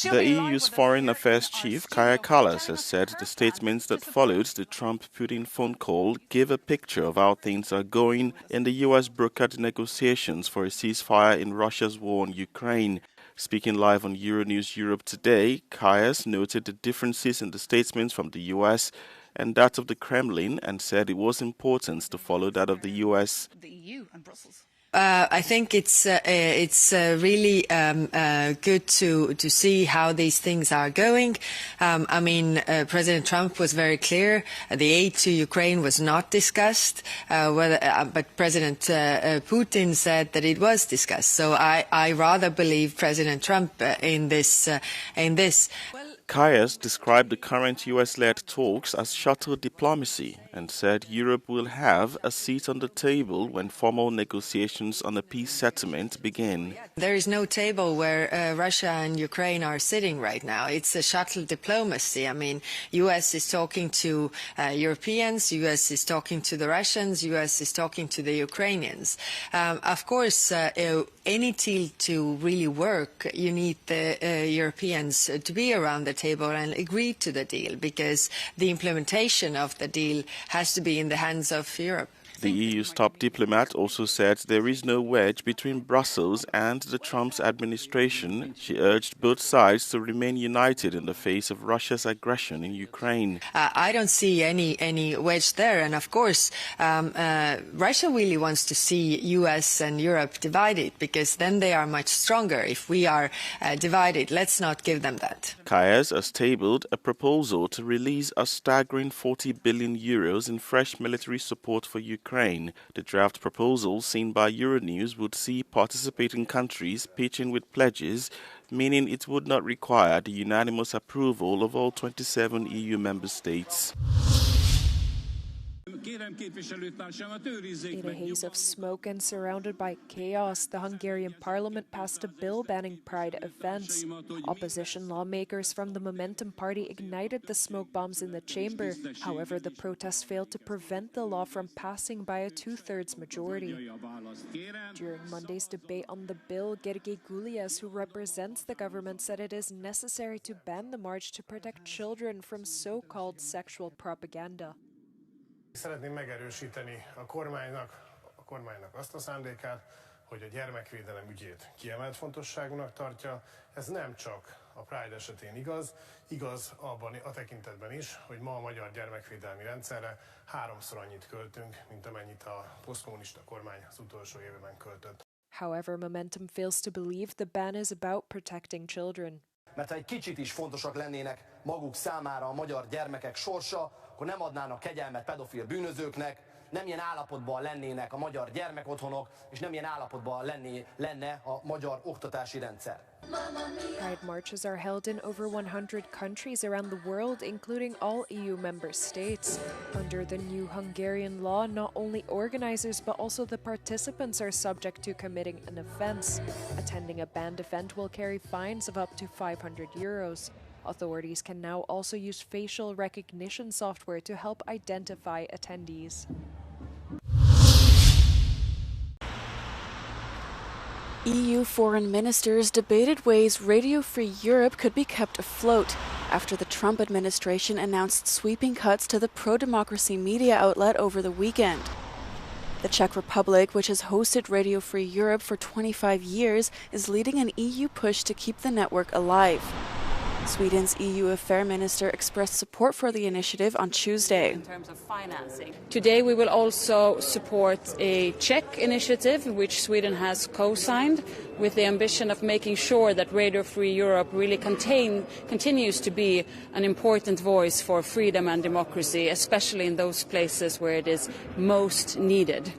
The EU's Foreign Affairs Chief, Kaja Kallas, has said the statements that followed the Trump-Putin phone call give a picture of how things are going in the US-brokered negotiations for a ceasefire in Russia's war on Ukraine. Speaking live on Euronews Europe today, Kallas noted the differences in the statements from the US and that of the Kremlin and said it was important to follow that of the US. The EU and Brussels. I think it's really good to see how these things are going. President Trump was very clear. The aid to Ukraine was not discussed, but President Putin said that it was discussed. So I rather believe President Trump in this. Kallas described the current US-led talks as shuttle diplomacy and said Europe will have a seat on the table when formal negotiations on a peace settlement begin. There is no table where Russia and Ukraine are sitting right now. It's a shuttle diplomacy. US is talking to Europeans, US is talking to the Russians, US is talking to the Ukrainians. Of course, any deal to really work, you need the Europeans to be around the table and agree to the deal, because the implementation of the deal has to be in the hands of Europe. The EU's top diplomat also said there is no wedge between Brussels and the Trump administration. She urged both sides to remain united in the face of Russia's aggression in Ukraine. I don't see any wedge there. And of course, Russia really wants to see US and Europe divided, because then they are much stronger. If we are divided, let's not give them that. Kallas has tabled a proposal to release a staggering 40 billion euros in fresh military support for Ukraine. The draft proposal, seen by Euronews, would see participating countries pitching with pledges, meaning it would not require the unanimous approval of all 27 EU member states. In a haze of smoke and surrounded by chaos, the Hungarian parliament passed a bill banning pride events. Opposition lawmakers from the Momentum party ignited the smoke bombs in the chamber. However, the protests failed to prevent the law from passing by a two-thirds majority. During Monday's debate on the bill, Gergely Gulyás, who represents the government, said it is necessary to ban the march to protect children from so-called sexual propaganda. Szeretném megerősíteni a kormánynak azt a szándékát, hogy a gyermekvédelem ügyét kiemelt fontosságúnak tartja. Ez nem csak a Pride esetén igaz abban a tekintetben is, hogy ma a magyar gyermekvédelmi rendszerre 3-szor annyit költünk, mint amennyit a posztkommunista kormány az utolsó évben költött. However, Momentum fails to believe the ban is about protecting children. Mert ha egy kicsit is fontosak lennének maguk számára a magyar gyermekek sorsa, akkor nem adnának kegyelmet pedofil bűnözőknek, nem ilyen állapotban lennének a magyar gyermekotthonok, és nem ilyen állapotban lenne a magyar oktatási rendszer. Pride marches are held in over 100 countries around the world, including all EU member states. Under the new Hungarian law, not only organizers but also the participants are subject to committing an offense. Attending a banned event will carry fines of up to 500 euros. Authorities can now also use facial recognition software to help identify attendees. EU foreign ministers debated ways Radio Free Europe could be kept afloat after the Trump administration announced sweeping cuts to the pro-democracy media outlet over the weekend. The Czech Republic, which has hosted Radio Free Europe for 25 years, is leading an EU push to keep the network alive. Sweden's EU Affairs Minister expressed support for the initiative on Tuesday. In terms of financing. Today we will also support a Czech initiative which Sweden has co-signed with the ambition of making sure that Radio Free Europe really continues to be an important voice for freedom and democracy, especially in those places where it is most needed.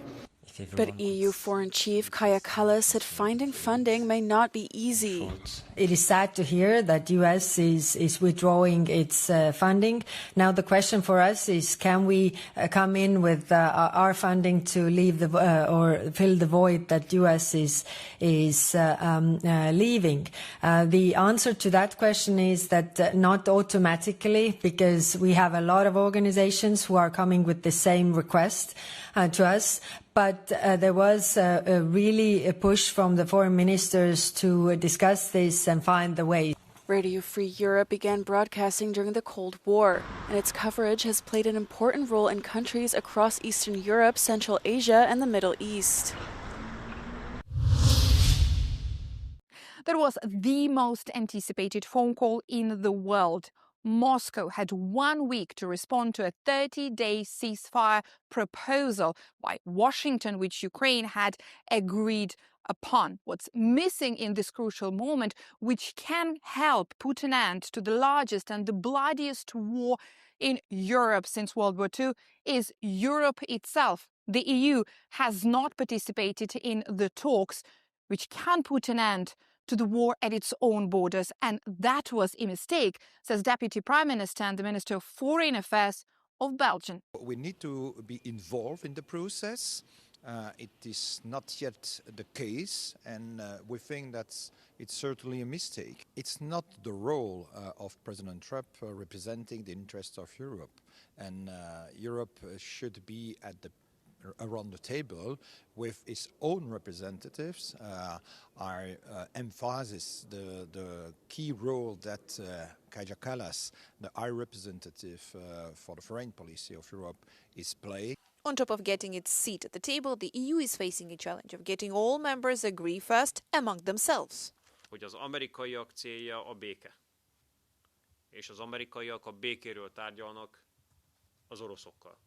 But EU Foreign Chief Kaja Kallas said finding funding may not be easy. It is sad to hear that US is withdrawing its funding. Now the question for us is, can we come in with our funding to leave or fill the void that US is leaving? The answer to that question is that not automatically, because we have a lot of organizations who are coming with the same request to us. But there was really a push from the foreign ministers to discuss this and find the way. Radio Free Europe began broadcasting during the Cold War, and its coverage has played an important role in countries across Eastern Europe, Central Asia, and the Middle East. That was the most anticipated phone call in the world. Moscow had 1 week to respond to a 30-day ceasefire proposal by Washington, which Ukraine had agreed upon. What's missing in this crucial moment, which can help put an end to the largest and the bloodiest war in Europe since World War II, is Europe itself. The EU has not participated in the talks, which can put an end to the war at its own borders. And that was a mistake, says Deputy Prime Minister and the Minister of Foreign Affairs of Belgium. We need to be involved in the process. It is not yet the case, and we think that it's certainly a mistake. It's not the role of President Trump representing the interests of Europe, and Europe should be around the table with its own representatives. I emphasize the key role that Kaja Kallas, the High Representative for the foreign policy of Europe, is playing. On top of getting its seat at the table, the EU is facing a challenge of getting all members agree first among themselves. Hogy az amerikaiak célja a béke. És az amerikaiak a békéről tárgyalnak az oroszokkal.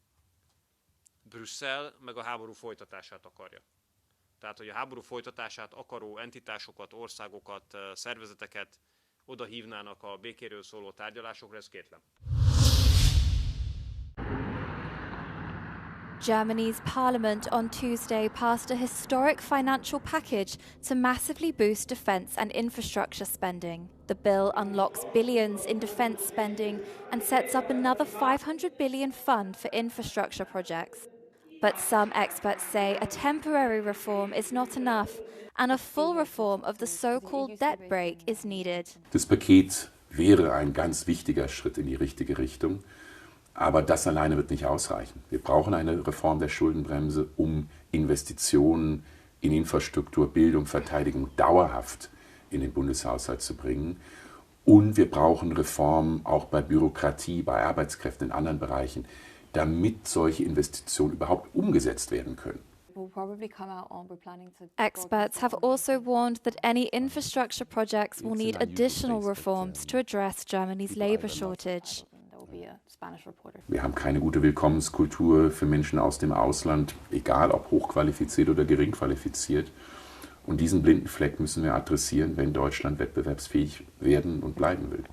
Brüsszel meg a háború folytatását akarja. Tehát, hogy a háború folytatását akaró entitásokat, országokat, szervezeteket oda hívnának a békéről szóló tárgyalásokra, ez kétlem. Germany's parliament on Tuesday passed a historic financial package to massively boost defence and infrastructure spending. The bill unlocks billions in defence spending and sets up another 500 billion fund for infrastructure projects. But some experts say a temporary reform is not enough and a full reform of the so-called debt brake is needed. Das Paket wäre ein ganz wichtiger Schritt in die richtige Richtung. Aber das alleine wird nicht ausreichen. Wir brauchen eine Reform der Schuldenbremse, um Investitionen in Infrastruktur, Bildung, Verteidigung dauerhaft in den Bundeshaushalt zu bringen. Und wir brauchen Reformen auch bei Bürokratie, bei Arbeitskräften in anderen Bereichen, damit solche Investitionen überhaupt umgesetzt werden können. Experts have also warned that any infrastructure projects will need additional reforms to address Germany's labour shortage. Wir haben keine gute Willkommenskultur für Menschen aus dem Ausland, egal ob hochqualifiziert oder gering qualifiziert. Und diesen blinden Fleck müssen wir adressieren, wenn Deutschland wettbewerbsfähig werden und bleiben will.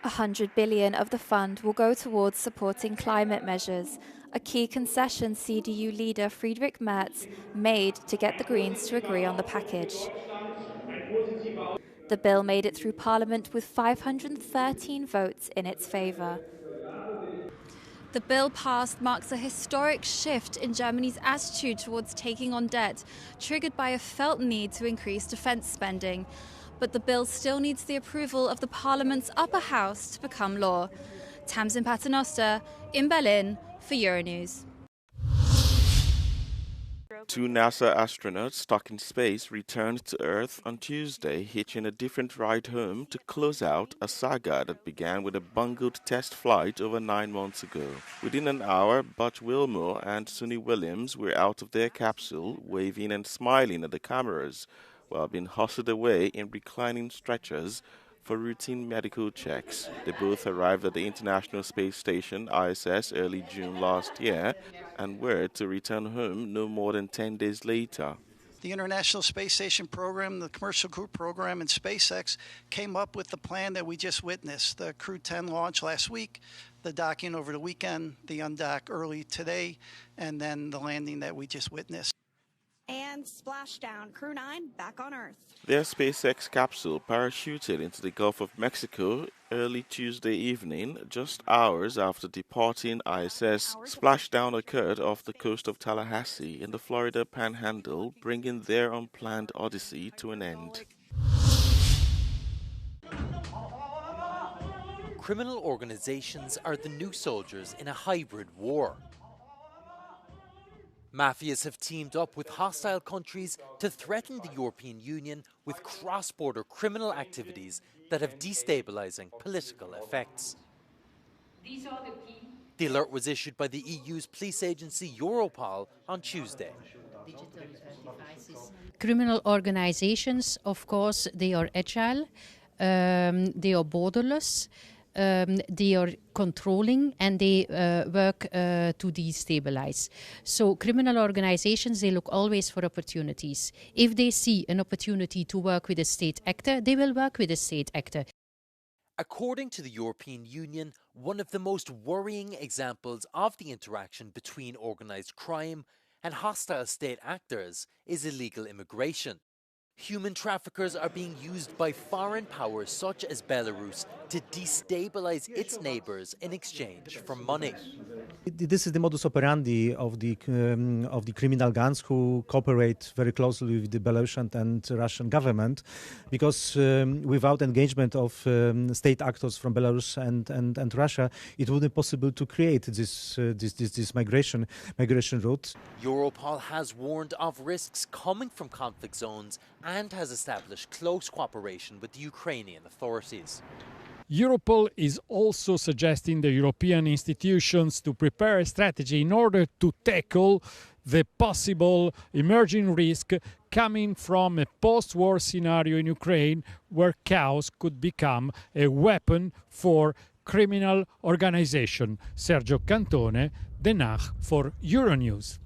100 billion of the fund will go towards supporting climate measures, a key concession CDU leader Friedrich Merz made to get the Greens to agree on the package. The bill made it through Parliament with 513 votes in its favour. The bill passed marks a historic shift in Germany's attitude towards taking on debt, triggered by a felt need to increase defence spending. But the bill still needs the approval of the Parliament's upper house to become law. Tamsin Paternoster in Berlin for Euronews. 2 NASA astronauts stuck in space returned to Earth on Tuesday, hitching a different ride home to close out a saga that began with a bungled test flight over 9 months ago. Within an hour, Butch Wilmore and Suni Williams were out of their capsule, waving and smiling at the cameras, while being hustled away in reclining stretchers for routine medical checks. They both arrived at the International Space Station, ISS, early June last year and were to return home no more than 10 days later. The International Space Station program, the Commercial Crew program, and SpaceX came up with the plan that we just witnessed. The Crew 10 launch last week, the docking over the weekend, the undock early today, and then the landing that we just witnessed. And splashdown, Crew 9 back on Earth. Their SpaceX capsule parachuted into the Gulf of Mexico early Tuesday evening, just hours after departing ISS. Splashdown occurred off the coast of Tallahassee in the Florida Panhandle, bringing their unplanned odyssey to an end. Criminal organizations are the new soldiers in a hybrid war. Mafias have teamed up with hostile countries to threaten the European Union with cross-border criminal activities that have destabilizing political effects. The alert was issued by the EU's police agency Europol on Tuesday. Criminal organizations, of course, they are agile, they are borderless, they are controlling, and they work to destabilize. So criminal organizations, they look always for opportunities. If they see an opportunity to work with a state actor, they will work with a state actor. According to the European Union, one of the most worrying examples of the interaction between organised crime and hostile state actors is illegal immigration. Human traffickers are being used by foreign powers such as Belarus to destabilize its neighbours in exchange for money. This is the modus operandi of the criminal gangs who cooperate very closely with the Belarusian and Russian government, because without engagement of state actors from Belarus and Russia, it wouldn't be possible to create this migration route. Europol has warned of risks coming from conflict zones and has established close cooperation with the Ukrainian authorities. Europol is also suggesting the European institutions to prepare a strategy in order to tackle the possible emerging risk coming from a post-war scenario in Ukraine where chaos could become a weapon for criminal organization. Sergio Cantone, Den Haag for Euronews.